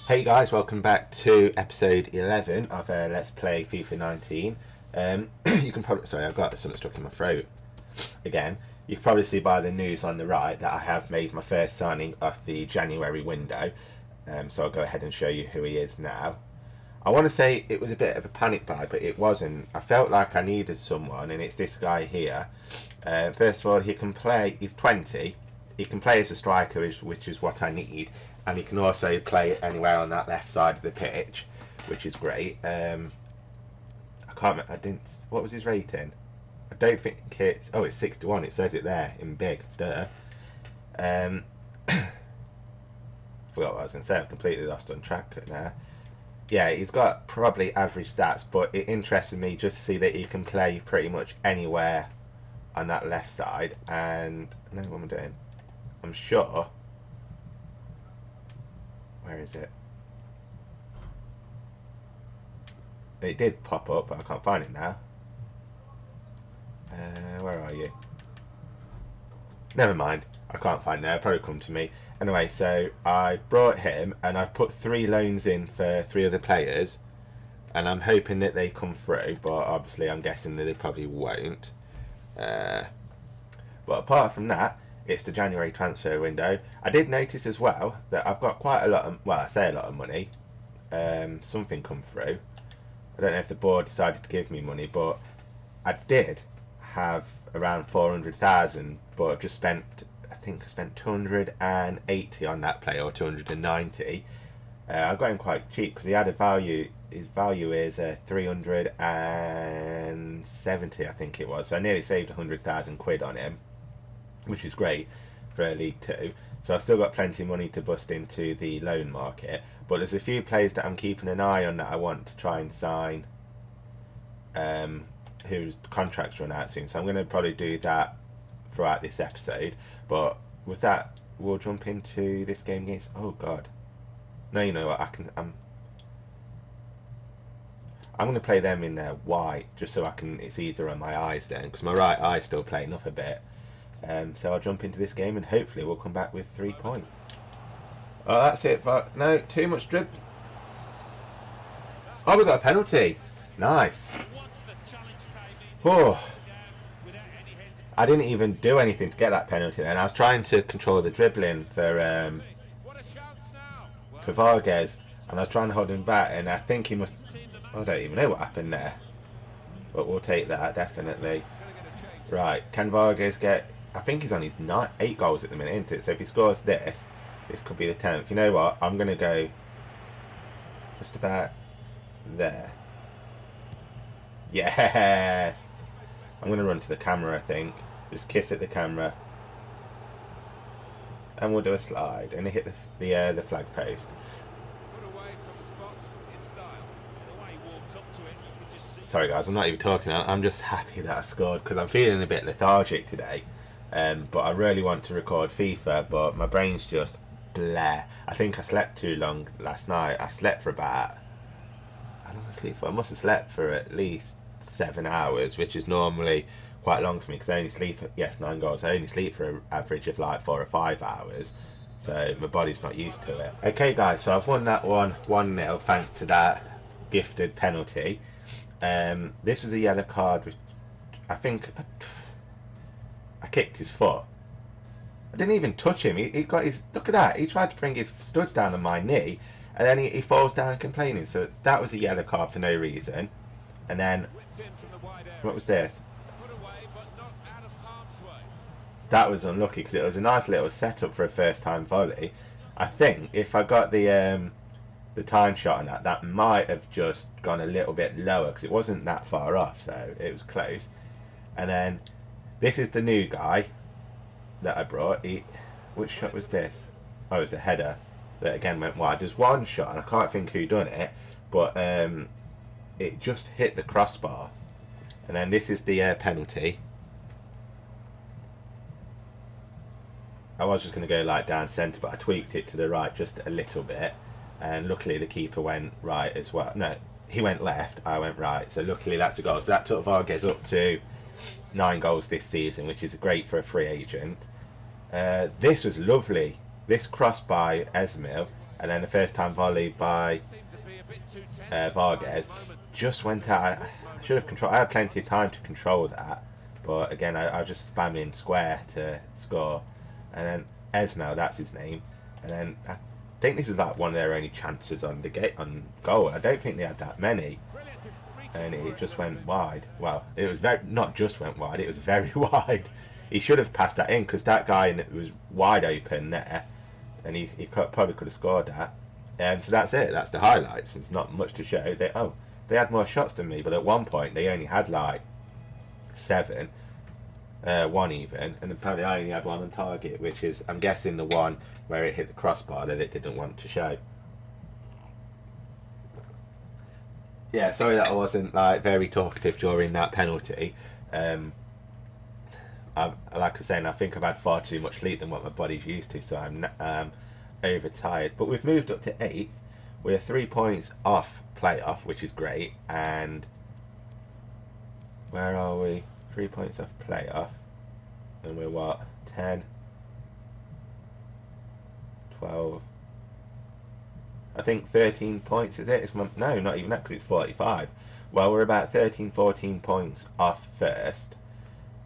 Hey guys, welcome back to episode 11 of Let's Play FIFA 19. You can probably, sorry, I've got something stuck in my throat again. You can probably see by the news on the right that I have made my first signing of the January window. So I'll go ahead and show you who he is now. I want to say it was a bit of a panic buy, but it wasn't. I felt like I needed someone, and it's this guy here. First of all, he can play, he's 20. He can play as a striker, which is what I need. And he can also play anywhere on that left side of the pitch, which is great. I can't remember, what was his rating? I don't think it's, oh, it's 61, it says it there in big, duh. Forgot what I was going to say, I've completely lost on track now. Yeah, he's got probably average stats, but it interested me just to see that he can play pretty much anywhere on that left side. And, I don't know what I'm doing. I'm sure. Where is it? It did pop up, but I can't find it now. Where are you? Never mind. I can't find it now. It'll probably come to me. Anyway, so I've brought him, and I've put 3 loans in for 3 other players. And I'm hoping that they come through, but obviously I'm guessing that they probably won't. But apart from that, it's the January transfer window. I did notice as well that I've got quite a lot of, well, I say a lot of money. Something come through. I don't know if the board decided to give me money, but I did have around 400,000, but I've just spent, I think I spent 280 on that player, or 290. I got him quite cheap because he had a value, his value is 370, I think it was. So I nearly saved 100,000 quid on him, which is great for a League 2. So I've still got plenty of money to bust into the loan market. But there's a few players that I'm keeping an eye on that I want to try and sign, whose contracts run out soon. So I'm going to probably do that throughout this episode. But with that, we'll jump into this game against... Oh, God. No, you know what? I'm going to play them in their white, just so I can... It's easier on my eyes then, because my right eye's still playing off a bit. So I'll jump into this game and hopefully we'll come back with 3 points. Oh, that's it. But no, too much drip. Oh, we got a penalty. Nice. Oh, I didn't even do anything to get that penalty then. I was trying to control the dribbling for Vargas, and I was trying to hold him back, and I think he must... I don't even know what happened there. But we'll take that, definitely. Right, can Vargas get... I think he's on his 8 goals at the minute, isn't it? So if he scores this, this could be the 10th. You know what? I'm going to go just about there. Yes! I'm going to run to the camera, I think. Just kiss at the camera. And we'll do a slide. And hit the flag post. Sorry guys, I'm not even talking. I'm just happy that I scored because I'm feeling a bit lethargic today. But I really want to record FIFA, but my brain's just bleh. I think I slept too long last night. I slept for about... How long did I sleep for? I must have slept for at least 7 hours, which is normally quite long for me because I only sleep... Yes, 9 goals. I only sleep for an average of like 4 or 5 hours. So my body's not used to it. Okay guys, so I've won that one 1-0 thanks to that gifted penalty. This was a yellow card, which I think... I kicked his foot. I didn't even touch him. He got his... Look at that. He tried to bring his studs down on my knee. And then he falls down complaining. So that was a yellow card for no reason. And then... What was this? That was unlucky because it was a nice little setup for a first time volley. I think if I got the time shot on that, that might have just gone a little bit lower because it wasn't that far off. So it was close. And then... This is the new guy that I brought. Which shot was this? Oh, it was a header that again went wide. There's one shot, and I can't think who done it, but it just hit the crossbar. And then this is the penalty. I was just going to go like down centre, but I tweaked it to the right just a little bit. And luckily the keeper went right as well. No, he went left, I went right. So luckily that's a goal. So that took Vargas up to 9 goals this season, which is great for a free agent. This was lovely. This cross by Esmil and then the first time volley by Vargas just went out. I should have controlled. I had plenty of time to control that, but again, I was just spamming square to score, and then Esmail, that's his name, and then I think this was like one of their only chances on goal. I don't think they had that many, and it just went wide. Well, it was not just went wide; it was very wide. He should have passed that in because that guy was wide open there, and he probably could have scored that. So that's it. That's the highlights. There's not much to show. They had more shots than me, but at one point they only had like 7, one even, and apparently I only had 1 on target, which is, I'm guessing, the one where it hit the crossbar that it didn't want to show. Yeah, sorry that I wasn't like very talkative during that penalty. Like I was saying, I think I've had far too much sleep than what my body's used to, so I'm overtired. But we've moved up to 8th. We're 3 points off playoff, which is great. And where are we? 3 points off playoff. And we're what? 10, 12. I think 13 points is it? No, not even that, because it's 45. Well, we're about 13, 14 points off first.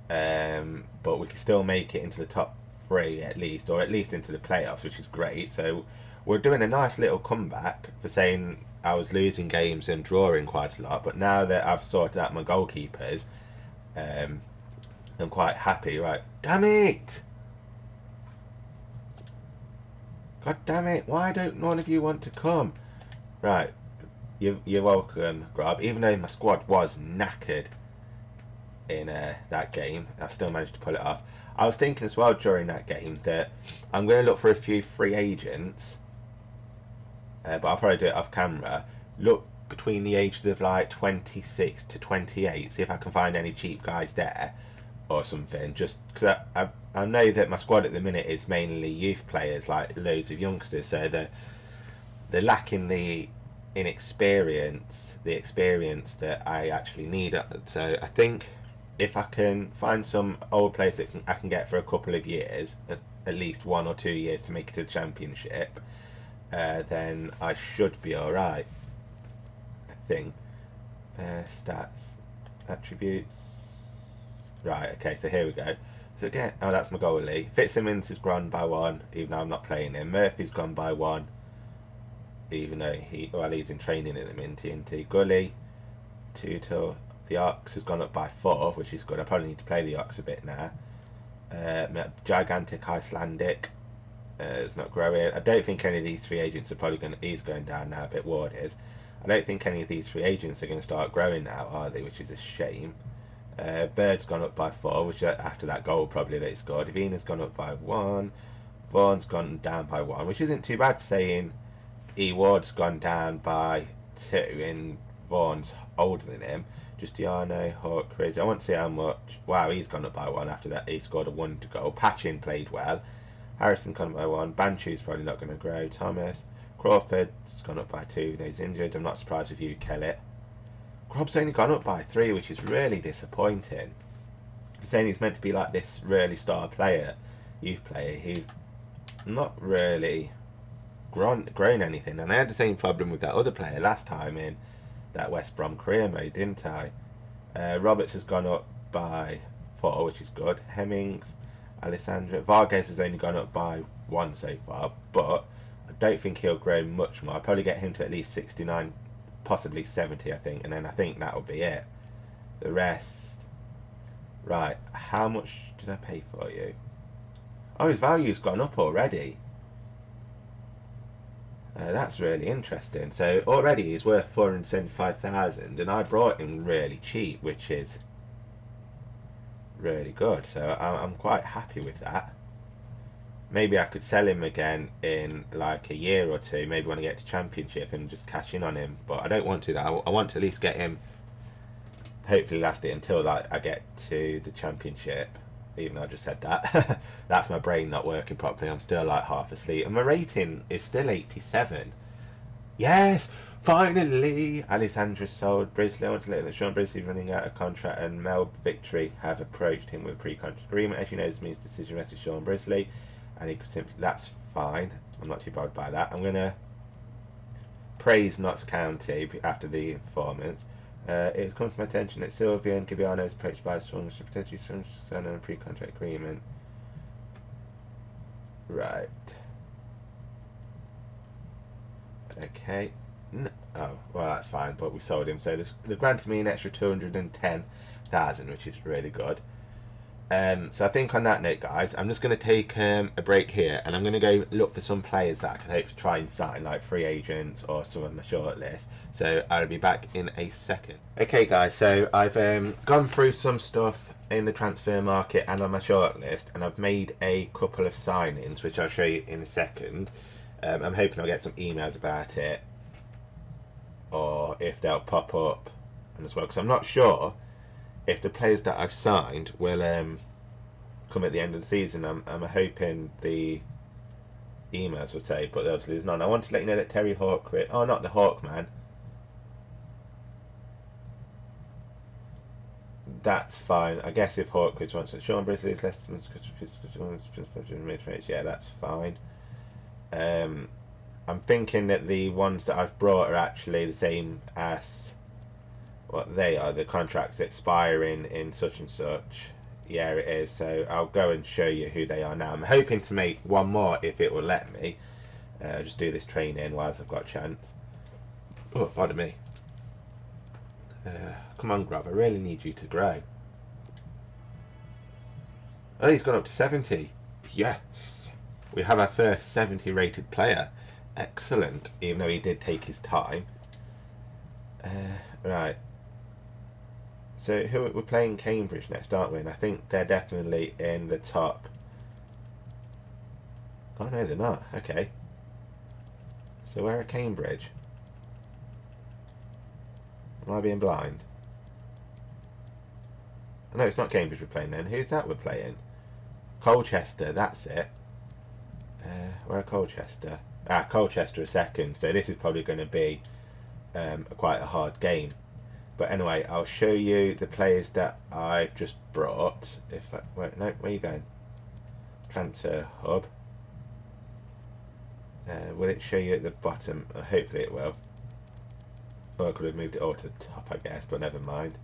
But we can still make it into the top 3 at least, or at least into the playoffs, which is great. So we're doing a nice little comeback for saying I was losing games and drawing quite a lot, but now that I've sorted out my goalkeepers, I'm quite happy. Right, damn it! God damn it! Why don't none of you want to come? Right, you're welcome, Grob. Even though my squad was knackered in that game, I've still managed to pull it off. I was thinking as well during that game that I'm going to look for a few free agents, but I'll probably do it off camera. Look between the ages of like 26 to 28, see if I can find any cheap guys there or something, just because I know that my squad at the minute is mainly youth players, like loads of youngsters, so they're lacking the experience that I actually need. So I think if I can find some old players that I can get for a couple of years, at least 1 or 2 years to make it to the championship, then I should be alright. I think. Stats, attributes. Right, okay, so here we go. So again, oh, that's my goalie. Fitzsimmons has gone by 1, even though I'm not playing him. Murphy's gone by 1, even though he's in training at the minute. TNT. Gully, Tutor. The Ox has gone up by 4, which is good. I probably need to play the Ox a bit now. Gigantic Icelandic is not growing. I don't think any of these free agents are probably going to... He's going down now, a bit. Ward is. I don't think any of these free agents are going to start growing now, are they? Which is a shame. Bird's gone up by 4, which after that goal probably that he scored. Avina's gone up by 1. Vaughan's gone down by 1, which isn't too bad for saying Ward's gone down by 2 and Vaughan's older than him. Giustiano, Hawkridge. I want to see how much. Wow, he's gone up by 1 after that. He scored a 1 to go. Patchin played well. Harrison gone up by 1. Banchu's probably not going to grow. Thomas. Crawford's gone up by 2. He's injured. I'm not surprised if you kill it. Grob's only gone up by 3, which is really disappointing. Saying he's meant to be like this really star player, youth player. He's not really grown anything. And I had the same problem with that other player last time in that West Brom career mode, didn't I? Roberts has gone up by 4, which is good. Hemmings, Alessandra. Vargas has only gone up by 1 so far, but I don't think he'll grow much more. I'll probably get him to at least 69, possibly 70, I think, and then I think that'll be it. The rest... Right, how much did I pay for you? Oh, his value's gone up already. That's really interesting. So already he's worth 475,000, and I brought him really cheap, which is really good. So I'm quite happy with that. Maybe I could sell him again in like a year or 2, maybe when I get to championship, and just cash in on him. But I don't want to do that. I want to at least get him, hopefully last it until like I get to the championship. Even though I just said that. That's my brain not working properly. I'm still like half asleep. And my rating is still 87. Yes! Finally! Alessandra sold Brisley. I want to let that Sean Brisley running out of contract and Mel Victory have approached him with a pre-contract agreement. As you know, this means decision rests with Sean Brisley. And he could simply... That's fine. I'm not too bothered by that. I'm going to praise Notts County after the performance. It's come to my attention that Sylvia and Gabiano is approached by Swans to potentially sign on a pre-contract agreement. Right. Okay. No. Oh, well, that's fine, but we sold him. So they granted me an extra 210,000, which is really good. So I think on that note, guys, I'm just going to take a break here, and I'm going to go look for some players that I can hope to try and sign, like free agents or some on the short list. So I'll be back in a second. Okay, guys, so I've gone through some stuff in the transfer market and on my short list, and I've made a couple of signings, which I'll show you in a second. I'm hoping I'll get some emails about it, or if they'll pop up as well, because I'm not sure if the players that I've signed will come at the end of the season. I'm hoping the emails will say, but obviously there's none. I want to let you know that Terry Hawkwood, oh, not the Hawkman, that's fine. I guess if Hawkwood wants it, Sean Brisley's less yeah, that's fine. I'm thinking that the ones that I've brought are actually the same as what they are. The contract's expiring in such and such. Yeah, it is. So I'll go and show you who they are now. I'm hoping to make one more if it will let me. Just do this training whilst I've got a chance. Oh, pardon me. Come on, Grub. I really need you to grow. Oh, he's gone up to 70. Yes. We have our first 70 rated player. Excellent. Even though he did take his time. Right. So we're playing Cambridge next, aren't we? And I think they're definitely in the top. Oh no, they're not. Okay. So where are Cambridge? Am I being blind? No, it's not Cambridge we're playing then. Who's that we're playing? Colchester, that's it. Where are Colchester? Ah, Colchester a second. So this is probably going to be quite a hard game. But anyway, I'll show you the players that I've just brought. If wait, no, where are you going? Transfer hub. Will it show you at the bottom? Hopefully it will. Or I could have moved it all to the top, I guess, but never mind.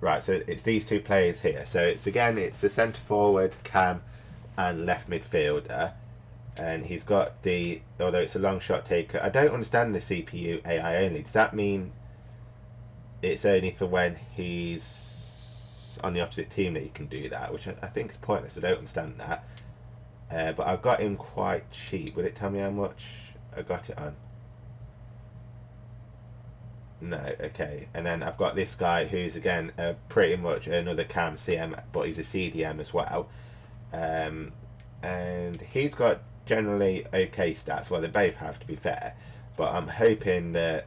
Right, so it's these two players here. So it's the centre forward, Cam, and left midfielder. And he's got although it's a long shot taker. I don't understand the CPU AI only. Does that mean it's only for when he's on the opposite team that you can do that? Which I think is pointless. I don't understand that. But I've got him quite cheap. Will it tell me how much I got it on? No, okay. And then I've got this guy who's, again, pretty much another Cam CM, but he's a CDM as well. And he's got generally okay stats. Well, they both have, to be fair. But I'm hoping that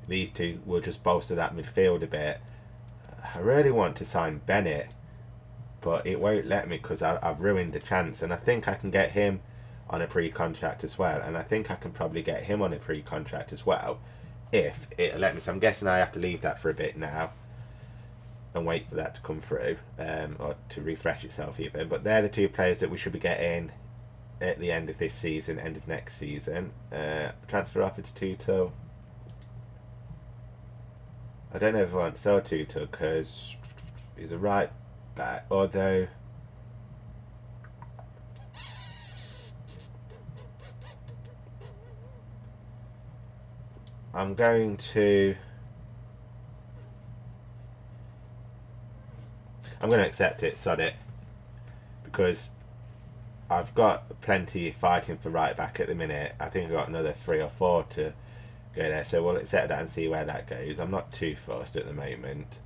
these two will just bolster that midfield a bit. I really want to sign Bennett, but it won't let me because I've ruined the chance. And I think I can get him on a pre-contract as well. And I think I can probably get him on a pre-contract as well if it'll let me. So I'm guessing I have to leave that for a bit now and wait for that to come through, or to refresh itself even. But they're the two players that we should be getting at the end of this season, end of next season. Transfer offer to Tutu. I don't know if I want to sell Tutu because he's a right back, although I'm going to accept it, sod it, because I've got plenty fighting for right back at the minute. I think I've got another 3 or 4 to go there, so we'll accept that and see where that goes. I'm not too fussed at the moment.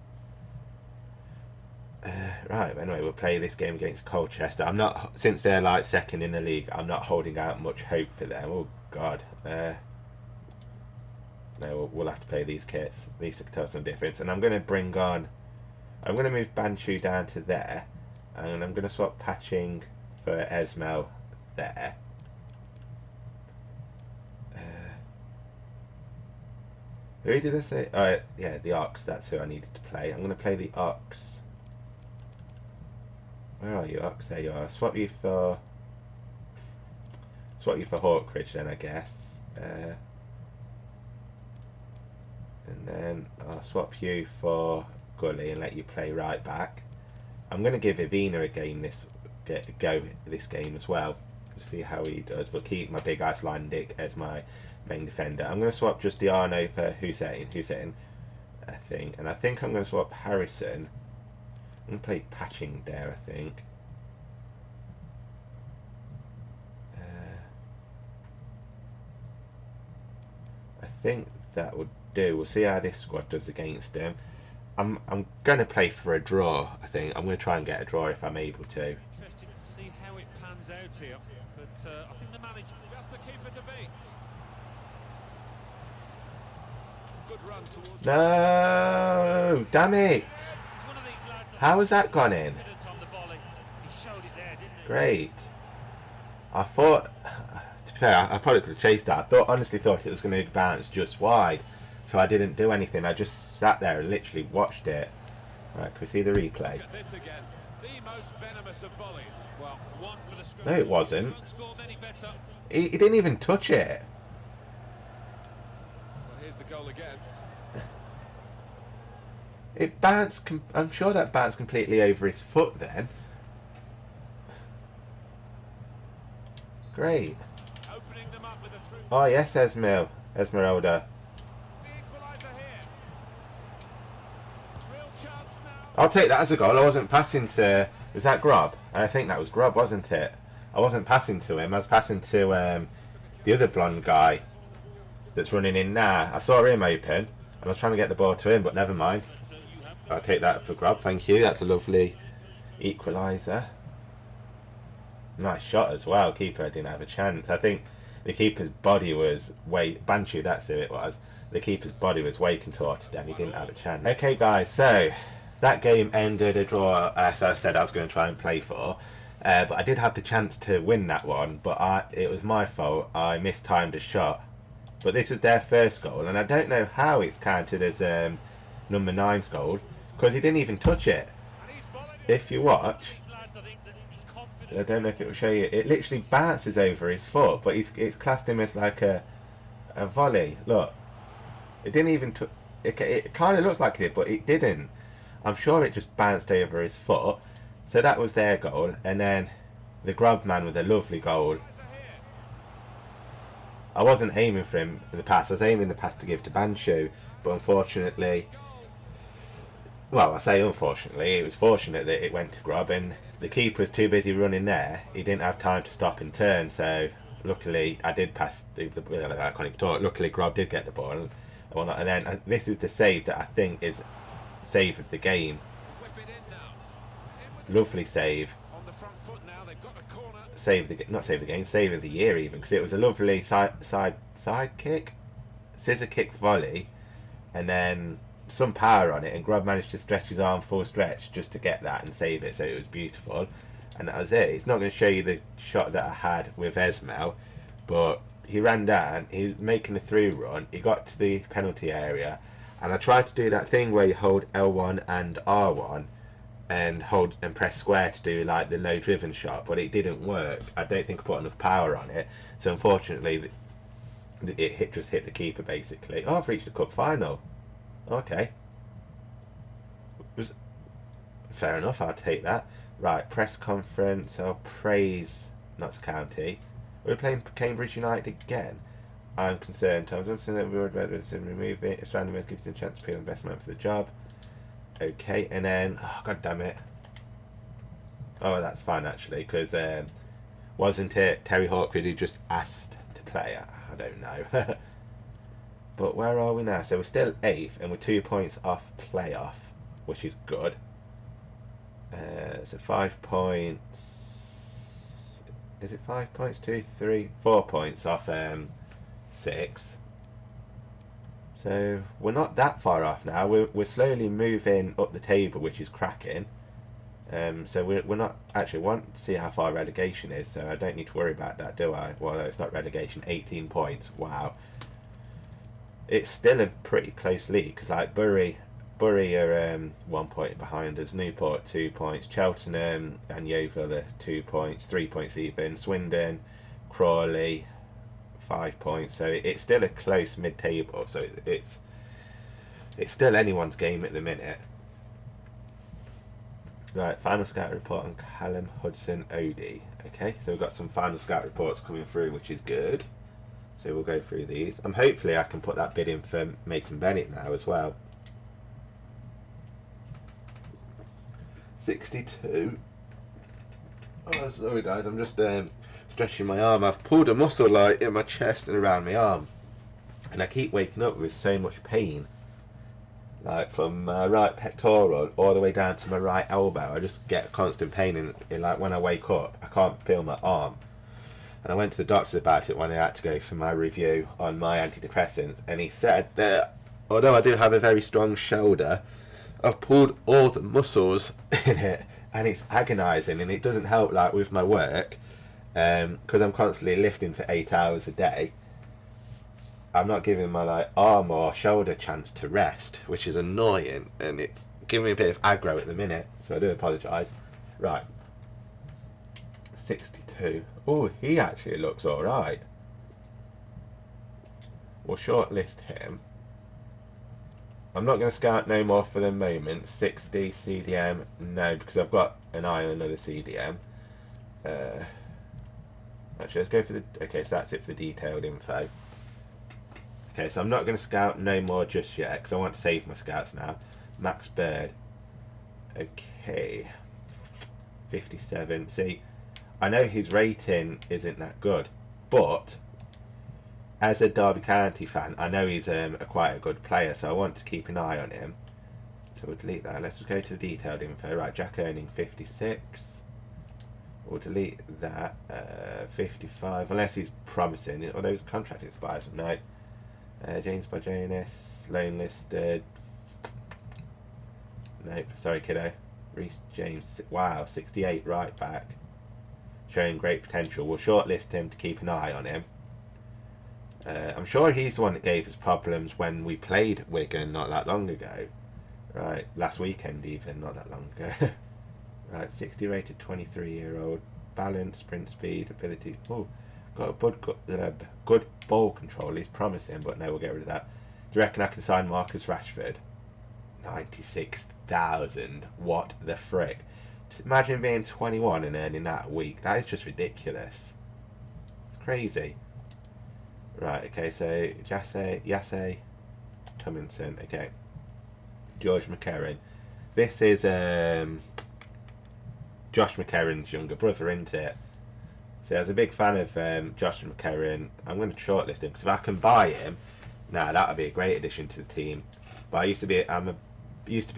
Right, anyway, we'll play this game against Colchester. I'm not, since they're like second in the league, I'm not holding out much hope for them. Oh god. No, we'll have to play these kits. These can tell some difference. And I'm going to move Banchu down to there, and I'm going to swap Patching for Esmel there. Who did I say? Yeah, the Ox. That's who I needed to play. I'm going to play the Ox Where are you, Ox? There you are. Swap you for Hawkridge then, I guess. And then I'll swap you for Gully and let you play right back. I'm going to give Ivina a game this game as well to see how he does, but keep my big Icelandic as my main defender. I'm going to swap Justiano for Hussein, I think, and I think I'm going to swap Harrison. I'm going to play Patching there, I think. I think that would do. We'll see how this squad does against him. I'm going to play for a draw, I think. I'm going to try and get a draw if I'm able to. Interesting to see how it pans out here, but I think the manager just to keep it to beat. Good run towards. No, damn it! How has that gone in? Great. I thought, to be fair, I probably could have chased that. I honestly thought it was going to bounce just wide, so I didn't do anything. I just sat there and literally watched it. Right, can we see the replay? No, it wasn't. He didn't even touch it. Well, here's the goal again. It bounced. I'm sure that bounced completely over his foot then. Great. Oh yes, Esmeralda. I'll take that as a goal. I wasn't passing to. Was that Grob? I think that was Grob, wasn't it? I wasn't passing to him. I was passing to the other blonde guy that's running in now. I saw him open, and I was trying to get the ball to him, but never mind. I'll take that for Grob. Thank you. That's a lovely equaliser. Nice shot as well. Keeper didn't have a chance. I think the keeper's body was Banchu, that's who it was. The keeper's body was way contorted and he didn't have a chance. Okay guys, so that game ended a draw, as I said I was going to try and play for. But I did have the chance to win that one, but it was my fault. I mistimed a shot. But this was their first goal, and I don't know how it's counted as number 9's goal, because he didn't even touch it. If you watch, I don't know if it will show you. It literally bounces over his foot, but it's classed him as like a volley. Look, it didn't even. It kind of looks like it, but it didn't. I'm sure it just bounced over his foot. So that was their goal, and then the Grub man with a lovely goal. I wasn't aiming for him for the pass. I was aiming the pass to give to Banchu, but unfortunately, well, I say unfortunately, it was fortunate that it went to Grub, and the keeper was too busy running there. He didn't have time to stop and turn, so luckily I did pass. I can't even talk. Luckily, Grub did get the ball, and whatnot. And then this is the save that I think is save of the game. Lovely save. Save the game, save of the year even, because it was a lovely side kick, scissor kick volley, and then some power on it, and Grub managed to stretch his arm full stretch just to get that and save it, so it was beautiful. And that was it. It's not going to show you the shot that I had with Esmel, but he ran down, he was making a through run, he got to the penalty area, and I tried to do that thing where you hold L1 and R1 and hold and press square to do like the low driven shot, but it didn't work. I don't think I put enough power on it, so unfortunately it just hit the keeper basically. Oh, I've reached the cup final. Okay, fair enough, I'll take that. Right, press conference. I'll praise Notts County. We're playing Cambridge United again. I'm concerned. I was concerned that we were ready to remove it. It's random, gives him a chance to pay investment for the job. Okay, and then, oh god damn it. Oh, that's fine actually, because wasn't it Terry Hawkwood who just asked to play? I don't know. But where are we now? So we're still 8th, and we're 2 points off playoff, which is good. So 5 points. Is it 5 points? 2, 3, 4 points off 6. So we're not that far off now. We're slowly moving up the table, which is cracking. So we're not actually want to see how far relegation is. So I don't need to worry about that, do I? Well, it's not relegation. 18 points. Wow. It's still a pretty close league because like Bury Bury are 1 point behind us. Newport 2 points. Cheltenham and Yeovil are 2 points. 3 points even. Swindon, Crawley, 5 points. So it's still a close mid-table. So it's still anyone's game at the minute. Right, final scout report on Callum Hudson-Odoi. Okay, so we've got some final scout reports coming through, which is good. So we'll go through these. Hopefully I can put that bid in for Mason Bennett now as well. 62. Oh, sorry guys, I'm just stretching my arm. I've pulled a muscle like in my chest and around my arm, and I keep waking up with so much pain, like from my right pectoral all the way down to my right elbow. I just get constant pain in like when I wake up. I can't feel my arm, and I went to the doctor about it when I had to go for my review on my antidepressants, and he said that although I do have a very strong shoulder, I've pulled all the muscles in it, and it's agonising, and it doesn't help like with my work, because I'm constantly lifting for 8 hours a day. I'm not giving my like arm or shoulder chance to rest, which is annoying, and it's giving me a bit of aggro at the minute, so I do apologise. Right, 62. Oh, he actually looks alright. We'll shortlist him. I'm not going to scout no more for the moment. 60 CDM, no, because I've got an eye on another CDM. Actually, let's go for the... Okay, so that's it for the detailed info. Okay, so I'm not going to scout no more just yet, because I want to save my scouts now. Max Bird. Okay. 57. See, I know his rating isn't that good, but as a Derby County fan, I know he's quite a good player, so I want to keep an eye on him. So we'll delete that. Let's just go to the detailed info. Right, Jack earning 56. We'll delete that. 55, unless he's promising, although his contract expires. No. James Barjonas, loan listed. Nope, sorry kiddo. Reece James, wow, 68 right back. Showing great potential. We'll shortlist him to keep an eye on him. I'm sure he's the one that gave us problems when we played Wigan not that long ago. Right, last weekend even, not that long ago. Right, 60 rated 23-year-old. Balance, sprint speed, ability. Oh, got a good ball control. He's promising, but no, we'll get rid of that. Do you reckon I can sign Marcus Rashford? 96,000. What the frick? Imagine being 21 and earning that a week. That is just ridiculous. It's crazy. Right, okay, so Yasse, Cummington, okay. George McCarran. This is Josh McCarran's younger brother, isn't it? So I was a big fan of Josh McCarran. I'm going to shortlist him, because if I can buy him, that would be a great addition to the team. But I used to be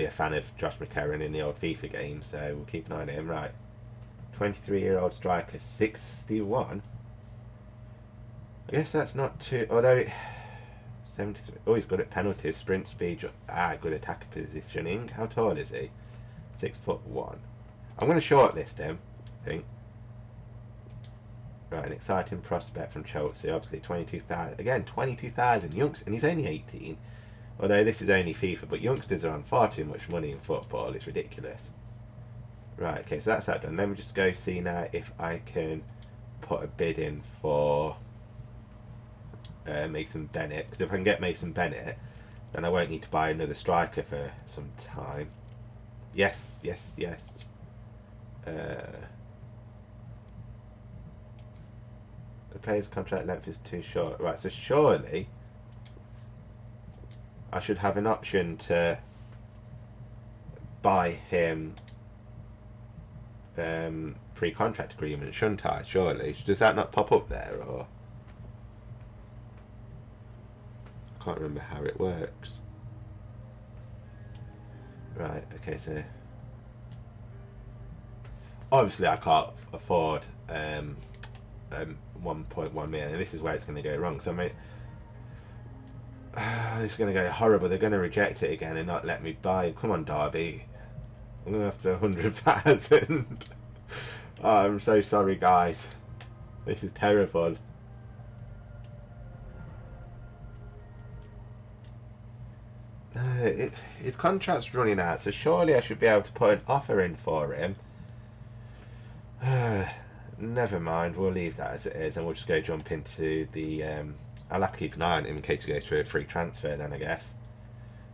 a fan of Josh McCarran in the old FIFA games, so we'll keep an eye on him. Right, 23-year-old striker, 61. I guess that's not too... Although... 73. Oh, he's good at penalties, sprint speed, good attacker positioning. How tall is he? 6'1". I'm going to shortlist him, I think. Right, an exciting prospect from Chelsea. Obviously, 22,000. Again, 22,000 youngsters, and he's only 18. Although this is only FIFA, but youngsters are on far too much money in football. It's ridiculous. Right, okay, so that's that done. Let me just go see now if I can put a bid in for Mason Bennett. Because if I can get Mason Bennett, then I won't need to buy another striker for some time. Yes, yes, yes. The player's contract length is too short. Right, so surely I should have an option to buy him pre-contract agreement, shouldn't I? Surely. Does that not pop up there, or I can't remember how it works. Right, okay, so obviously I can't afford 1.1 million. This is where it's going to go wrong. So I mean, it's going to go horrible. They're going to reject it again and not let me buy. Come on, Derby. I'm going after 100,000. Oh, I'm so sorry, guys. This is terrible. his contract's running out, so surely I should be able to put an offer in for him. Never mind, we'll leave that as it is, and we'll just go jump into the... I'll have to keep an eye on him in case he goes through a free transfer then, I guess.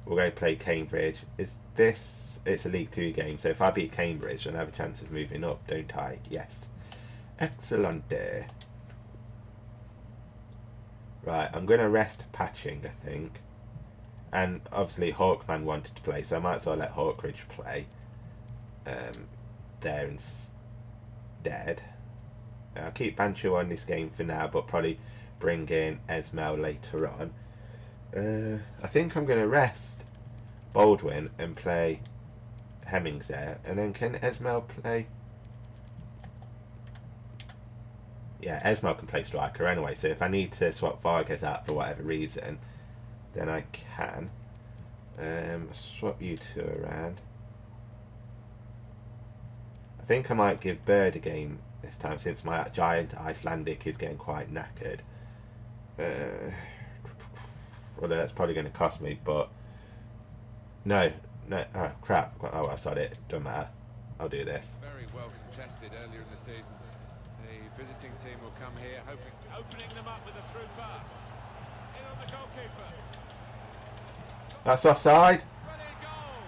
We'll go play Cambridge. Is this... It's a League 2 game, so if I beat Cambridge, then I have a chance of moving up, don't I? Yes. Excellent. Right, I'm going to rest Patching, I think. And obviously Hawkman wanted to play, so I might as well let Hawkridge play there instead. I'll keep Bancho on this game for now, but probably bring in Esmel later on. I think I'm going to rest Baldwin and play Hemmings there. And then can Esmel play? Yeah, Esmel can play striker anyway, so if I need to swap Vargas out for whatever reason, then I can. Swap you two around. I think I might give Bird a game this time since my giant Icelandic is getting quite knackered. Well, that's probably going to cost me, but no, oh crap, oh I saw it, don't matter, I'll do this. Very well contested earlier in the season. The visiting team will come here Opening them up with a through pass. In on the goalkeeper. That's offside. Brilliant goal.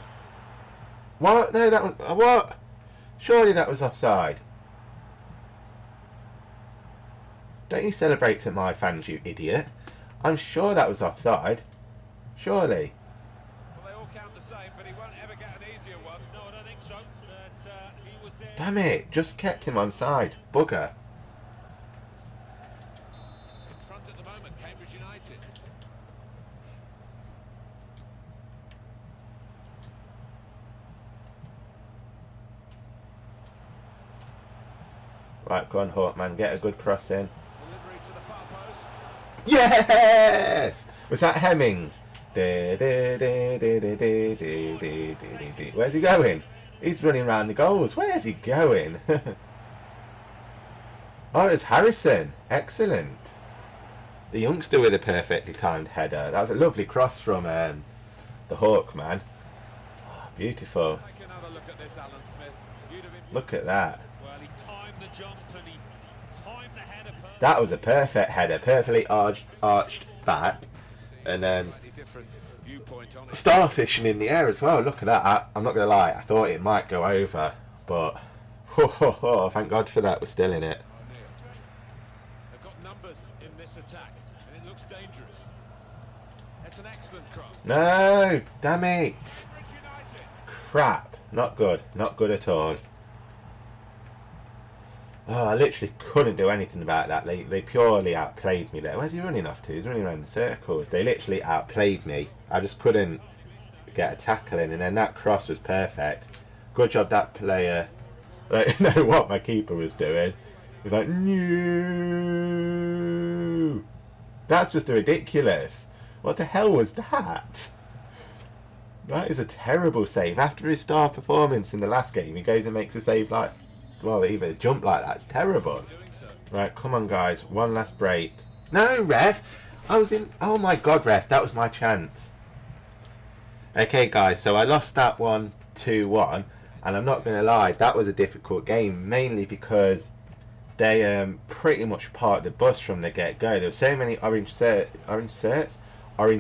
What? No, that was what? Surely that was offside. Don't you celebrate at my fans, you idiot? I'm sure that was offside. Surely. Well, they all count the same, but he won't ever get an easier one. No, I don't think so. But he was there. Damn it! Just kept him on side. Bugger. in front at the moment, Cambridge United. Right, go on, Hawkman. Get a good cross in. Delivery to the far post. Yes! Was that Hemmings? Where's he going? He's running around the goals. Where's he going? Oh, it's Harrison. Excellent. The youngster with a perfectly timed header. That was a lovely cross from the Hawkman. Oh, beautiful. Take another look at this, Alan Smith. You'd have been... Look at that. Well, he timed the jump and he timed the header perfectly. That was a perfect header. Perfectly arched back. And then Slightly different viewpoint on it. starfishing in the air as well. Look at that. I'm not going to lie. I thought it might go over. But thank God for that. We're still in it. They've got numbers in this attack, and it looks dangerous. It's an excellent cross. No. Damn it. Cambridge United. Crap. Not good. Not good at all. Oh, I literally couldn't do anything about that. They purely outplayed me there. Where's he running off to? He's running around in circles. They literally outplayed me. I just couldn't get a tackle in. And then that cross was perfect. Good job that player... I don't know what my keeper was doing. He was like, no. That's just ridiculous. What the hell was that? That is a terrible save. After his star performance in the last game, he goes and makes a save like... Well, even a jump like that's terrible. Right, come on, guys. One last break. No, ref. I was in... Oh, my God, ref. That was my chance. Okay, guys. So I lost that one 2-1. And I'm not going to lie. That was a difficult game. Mainly because they pretty much parked the bus from the get-go. There were so many orange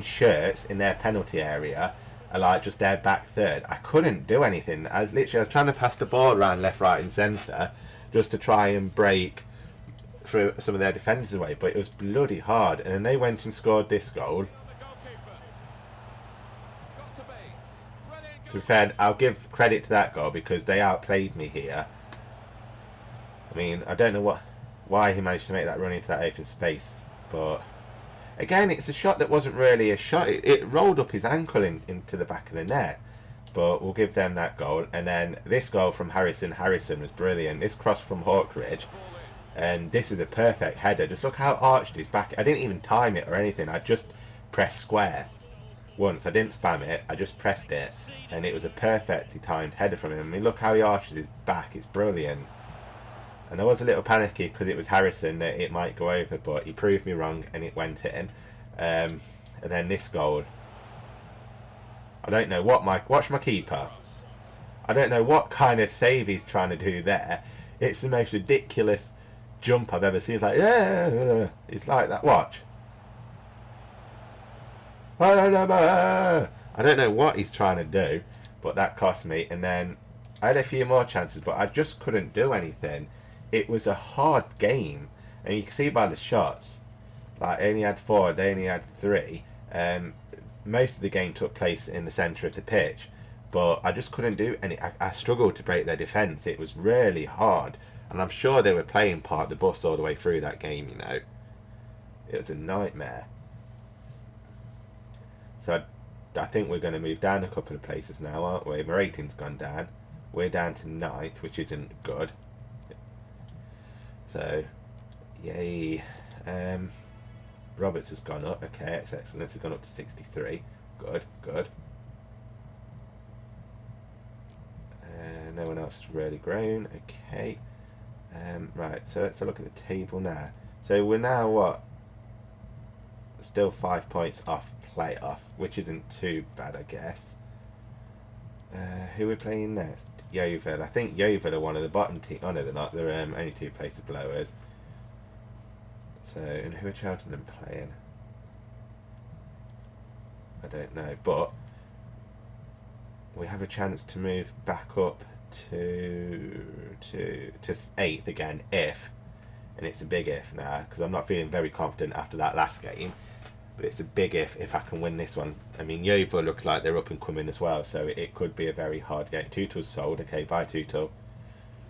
shirts in their penalty area. Like just their back third. I couldn't do anything. I was trying to pass the ball around left, right and centre just to try and break through some of their defenders away, but it was bloody hard. And then they went and scored this goal. To be fair, I'll give credit to that goal because they outplayed me here. I mean, I don't know why he managed to make that run into that open space, but again, it's a shot that wasn't really a shot. It rolled up his ankle into the back of the net. But we'll give them that goal. And then this goal from Harrison was brilliant. This cross from Hawkridge. And this is a perfect header. Just look how arched his back. I didn't even time it or anything. I just pressed square once. I didn't spam it. I just pressed it. And it was a perfectly timed header from him. I mean, look how he arches his back. It's brilliant. And I was a little panicky because it was Harrison that it might go over, but he proved me wrong and it went in. And then this goal. I don't know what watch my keeper. I don't know what kind of save he's trying to do there. It's the most ridiculous jump I've ever seen. It's like, yeah, it's like that. Watch. I don't know what he's trying to do, but that cost me. And then I had a few more chances, but I just couldn't do anything. It was a hard game, and you can see by the shots. Like, I only had 4, they only had 3. Most of the game took place in the centre of the pitch, but I just couldn't do any. I struggled to break their defence. It was really hard, and I'm sure they were playing part of the bus all the way through that game, you know. It was a nightmare. So I think we're going to move down a couple of places now, aren't we? My rating's gone down. We're down to 9th, which isn't good. So, yay. Roberts has gone up. Okay, it's excellent. It's gone up to 63. Good, good. No one else has really grown. Okay. Right, so let's have a look at the table now. So we're now, what? Still 5 points off playoff, which isn't too bad, I guess. Who are we playing next? Yeovil. I think Yeovil are one of the bottom teams. Oh no, they're not. They're only 2 places below us. So, and who are Cheltenham playing? I don't know, but we have a chance to move back up to 8th again, if, and it's a big if now, because I'm not feeling very confident after that last game. But it's a big if I can win this one. I mean, Yeovil looks like they're up and coming as well, so it could be a very hard game. Tutel's sold. Okay, bye Tutel.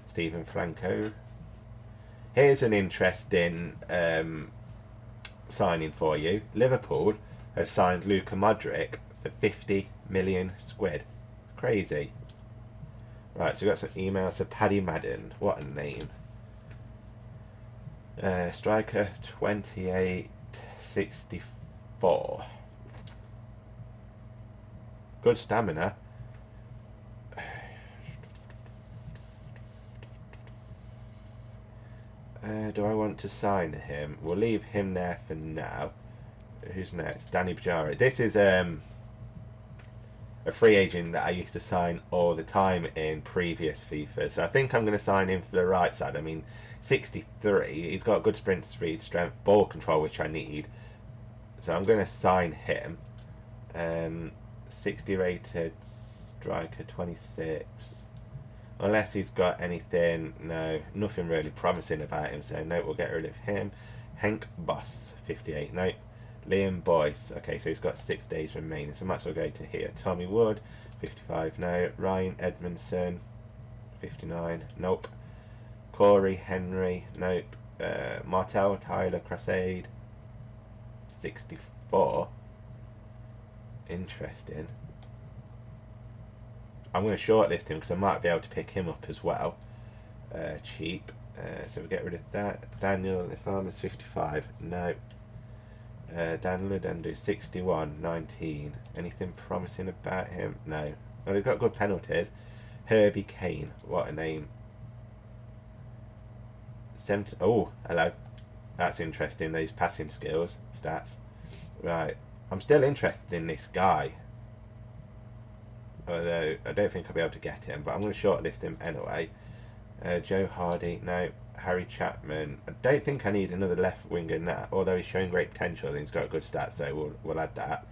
Stephen Franco. Here's an interesting signing for you. Liverpool have signed Luka Modric for 50 million squid. Crazy. Right, so we've got some emails for Paddy Madden. What a name. Striker 2864. Good stamina. Do I want to sign him? We'll leave him there for now. Who's next? Danny Bajara. This is a free agent that I used to sign all the time in previous FIFA. So I think I'm going to sign him for the right side. I mean, 63. He's got good sprint speed, strength, ball control, which I need. So I'm going to sign him. 60 rated striker, 26. Unless he's got anything. No, nothing really promising about him. So no, we'll get rid of him. Hank Boss, 58. No. Liam Boyce. Okay, so he's got 6 days remaining. So might as well go to here. Tommy Wood, 55. No. Ryan Edmondson, 59. Nope. Corey Henry. Nope. Martel Tyler Crusade, 64. Interesting. I'm going to shortlist him because I might be able to pick him up as well. Cheap. So we get rid of that. Daniel the Farmer's 55. No. Daniel Ludendu 61. 19. Anything promising about him? No. Well, they've got good penalties. Herbie Kane. What a name. 70. Oh, hello. That's interesting. Those passing skills stats. Right. I'm still interested in this guy. Although I don't think I'll be able to get him, but I'm going to shortlist him anyway. Joe Hardy, no. Harry Chapman. I don't think I need another left winger now, although he's showing great potential and he's got good stats, so we'll add that.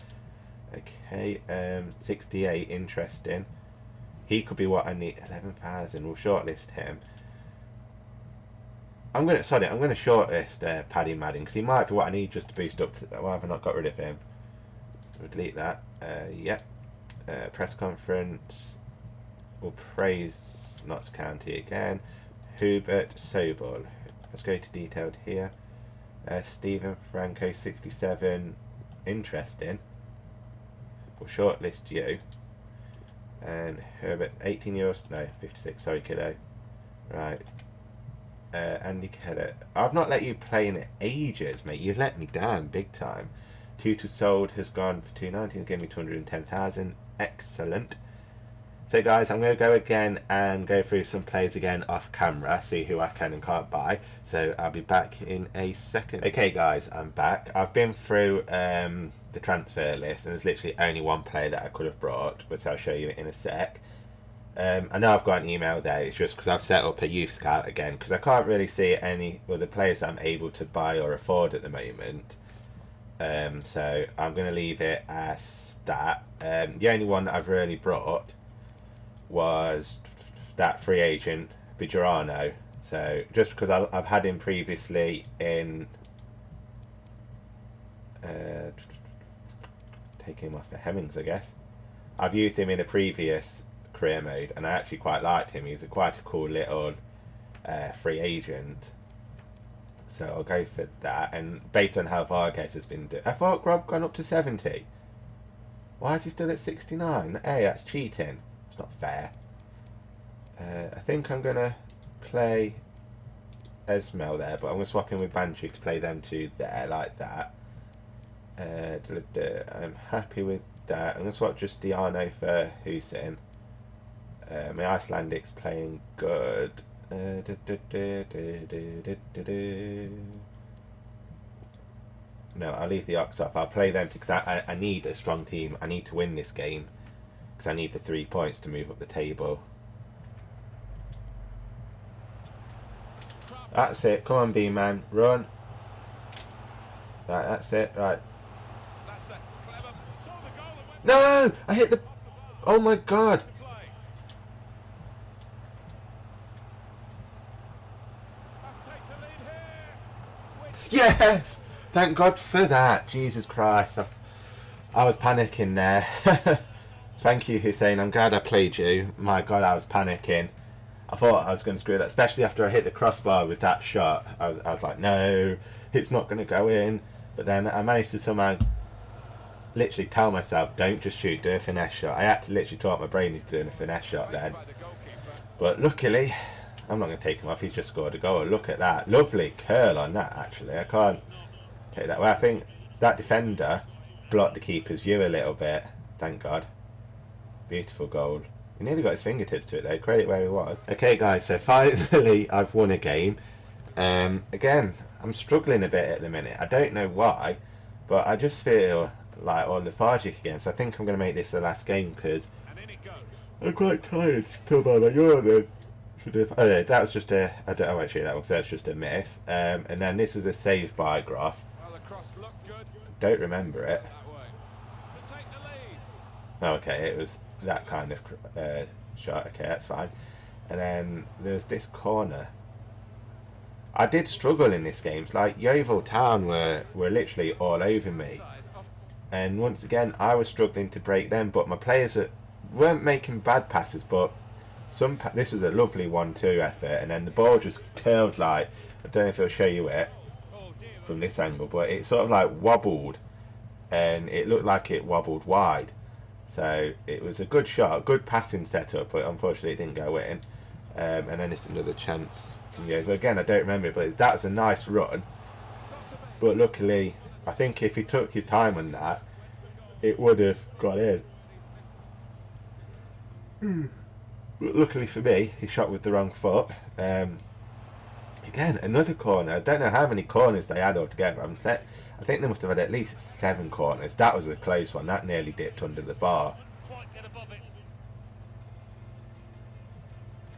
Okay, 68, interesting. He could be what I need. 11,000. We'll shortlist him. I'm gonna shortlist Paddy Madden because he might be what I need just to boost up. Why have I not got rid of him? We'll delete that. Yep. Press conference. We'll praise Notts County again. Hubert Sobol. Let's go to detailed here. Stephen Franco 67. Interesting. We'll shortlist you. And Herbert 18 euros. No, 56. Sorry, kiddo. Right. Andy Keller. I've not let you play in ages, mate. You've let me down big time. Tutu sold has gone for 290 and gave me 210,000. Excellent. So guys, I'm going to go again and go through some players again off camera, see who I can and can't buy. So I'll be back in a second. Okay guys, I'm back. I've been through the transfer list, and there's literally only one player that I could have brought, which I'll show you in a sec. I know I've got an email there, it's just because I've set up a youth scout again, because I can't really see any other players that I'm able to buy or afford at the moment. So I'm going to leave it as that. The only one that I've really brought was that free agent Bijorano. So just because I've had him previously in taking him off for Hemmings, I guess. I've used him in a previous career mode and I actually quite liked him. He's quite a cool little free agent. So I'll go for that. And based on how Vargas has been doing, I thought Rob gone up to 70. Why is he still at 69? Hey, that's cheating. It's not fair. I think I'm going to play Esmel there, but I'm going to swap in with Banshee to play them two there, like that. I'm happy with that. I'm going to swap Justiano for Hussein. My Icelandic's playing good. No, I'll leave the Ox off. I'll play them because I need a strong team. I need to win this game because I need the 3 points to move up the table. That's it. Come on, B-man. Run. Right, that's it. Right. No! I hit the... Oh my god! Yes! Thank God for that. Jesus Christ. I was panicking there. Thank you, Hussein. I'm glad I played you. My God, I was panicking. I thought I was going to screw that, especially after I hit the crossbar with that shot. I was like, no, it's not going to go in. But then I managed to somehow literally tell myself, don't just shoot, do a finesse shot. I had to literally talk my brain into doing a finesse shot then. But luckily, I'm not going to take him off. He's just scored a goal. Look at that. Lovely curl on that, actually. I can't take that away. I think that defender blocked the keeper's view a little bit. Thank God. Beautiful goal. He nearly got his fingertips to it though. Credit where he was. Okay guys, so finally I've won a game. Again, I'm struggling a bit at the minute. I don't know why, but I just feel like all lethargic again. So I think I'm going to make this the last game because I'm quite tired. Talk about my yawn. Oh yeah, that was just a... I won't show you that one because that's just a miss. And then this was a save by graph. Don't remember it. Oh, okay, it was that kind of shot. Okay, that's fine. And then there's this corner. I did struggle in this game. It's like Yeovil Town were literally all over me. And once again, I was struggling to break them, but my players weren't making bad passes, but this was a lovely 1-2 effort, and then the ball just curled like, I don't know if I'll show you it from this angle, but it sort of like wobbled, and it looked like it wobbled wide. So it was a good shot, good passing setup, but unfortunately it didn't go in. And then it's another chance from Yeovil. Again, I don't remember it, but that was a nice run. But luckily, I think if he took his time on that, it would have got in. But luckily for me, he shot with the wrong foot. Again, another corner. I don't know how many corners they had altogether. I think they must have had at least 7 corners. That was a close one. That nearly dipped under the bar.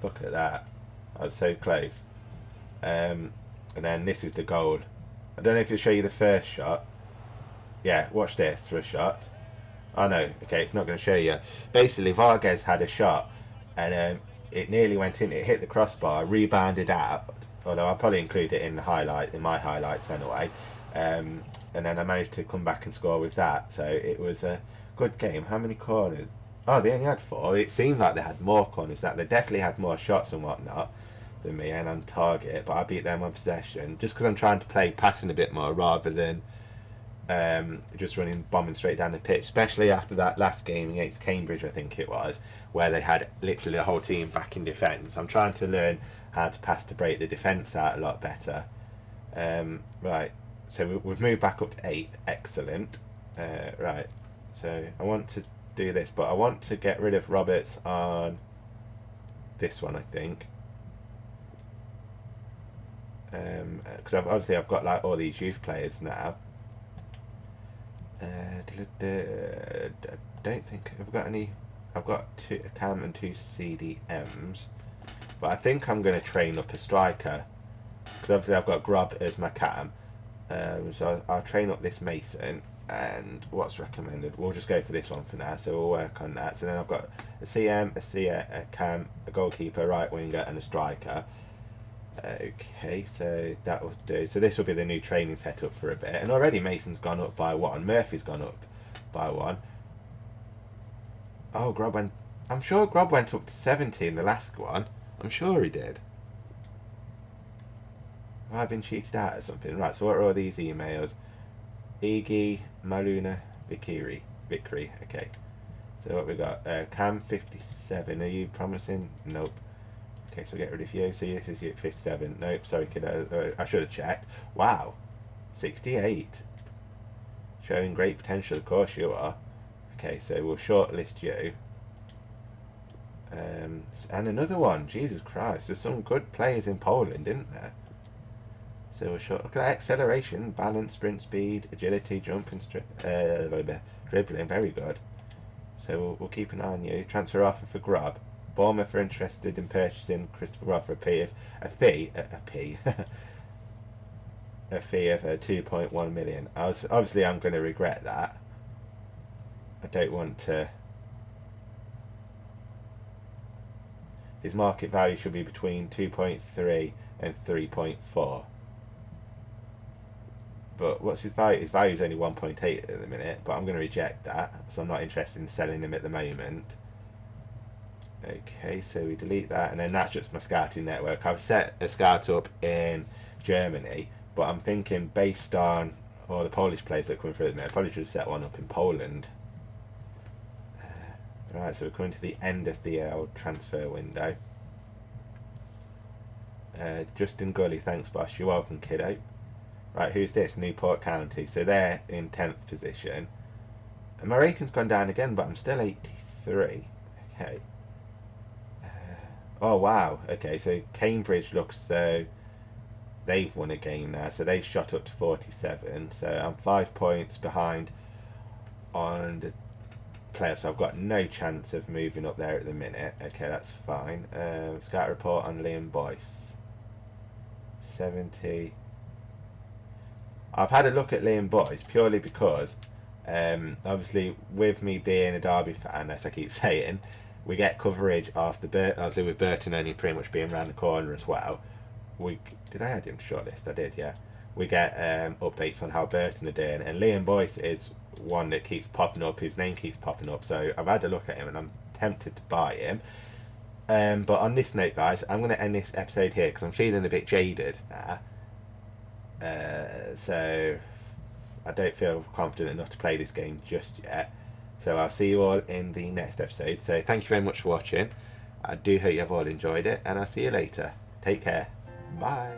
Look at that. That was so close. And then this is the goal. I don't know if it'll show you the first shot. Yeah, watch this for a shot. Oh no, okay, it's not going to show you. Basically, Vargas had a shot and it nearly went in. It hit the crossbar, rebounded out. Although I'll probably include it in my highlights anyway. And then I managed to come back and score with that. So it was a good game. How many corners? Oh, they only had 4. It seemed like they had more corners. That they definitely had more shots and whatnot than me and on target. But I beat them on possession just because I'm trying to play passing a bit more rather than just bombing straight down the pitch. Especially after that last game against Cambridge, I think it was, where they had literally the whole team back in defence. I'm trying to learn how to pass to break the defence out a lot better. Right. So we've moved back up to 8th. Excellent. Right. So I want to do this, but I want to get rid of Roberts on this one, I think. Because obviously I've got like all these youth players now. I don't think I've got any. I've got two Cam and two CDMs, but I think I'm going to train up a striker because obviously I've got Grob as my Cam. So I'll train up this Mason, and what's recommended? We'll just go for this one for now. So we'll work on that. So then I've got a CM, a Cam, a goalkeeper, right winger, and a striker. Okay, so that will do. So this will be the new training setup for a bit. And already Mason's gone up by 1. Murphy's gone up by 1. Oh, Grob went... I'm sure Grob went up to 70 in the last one. I'm sure he did. Have I been cheated out or something? Right, so what are all these emails? Iggy, Maluna, Vickery. Okay. So what we got? Cam 57. Are you promising? Nope. Okay, so get rid of you. So this is you at 57. Nope, sorry kiddo. I should have checked. Wow. 68. Showing great potential, of course you are. Okay, so we'll shortlist you. And another one. Jesus Christ. There's some good players in Poland, isn't there? So we'll look at that. Acceleration, balance, sprint speed, agility, jump and dribbling. Very good. So we'll keep an eye on you. Transfer offer for Grob. Bournemouth are interested in purchasing Christopher Grob for a fee of 2.1 million. Obviously I'm going to regret that. I don't want to. His market value should be between 2.3 and 3.4. But what's his value? His value is only 1.8 at the minute, but I'm going to reject that, so I'm not interested in selling him at the moment. Okay, so we delete that, and then that's just my scouting network. I've set a scout up in Germany, but I'm thinking based on all the Polish players that are coming through at the minute, I probably should set one up in Poland. Right, so we're coming to the end of the old transfer window. Justin Gully, thanks boss, you're welcome kiddo. Right, who's this? Newport County, so they're in 10th position. And my rating's gone down again, but I'm still 83. Okay. Oh wow, okay, so Cambridge looks so they've won a game now, so they've shot up to 47, so I'm 5 points behind on the playoffs, so I've got no chance of moving up there at the minute. Okay, that's fine. Scout report on Liam Boyce. 70. I've had a look at Liam Boyce purely because obviously with me being a Derby fan, as I keep saying, we get coverage after obviously with Burton only pretty much being around the corner as well. Did I add him to shortlist? I did, yeah. We get updates on how Burton are doing, and Liam Boyce is one that keeps popping up. His name keeps popping up, so I've had a look at him and I'm tempted to buy him. But on this note, guys, I'm going to end this episode here because I'm feeling a bit jaded now. So I don't feel confident enough to play this game just yet. So I'll see you all in the next episode. So thank you very much for watching. I do hope you have all enjoyed it, and I'll see you later. Take care. Bye.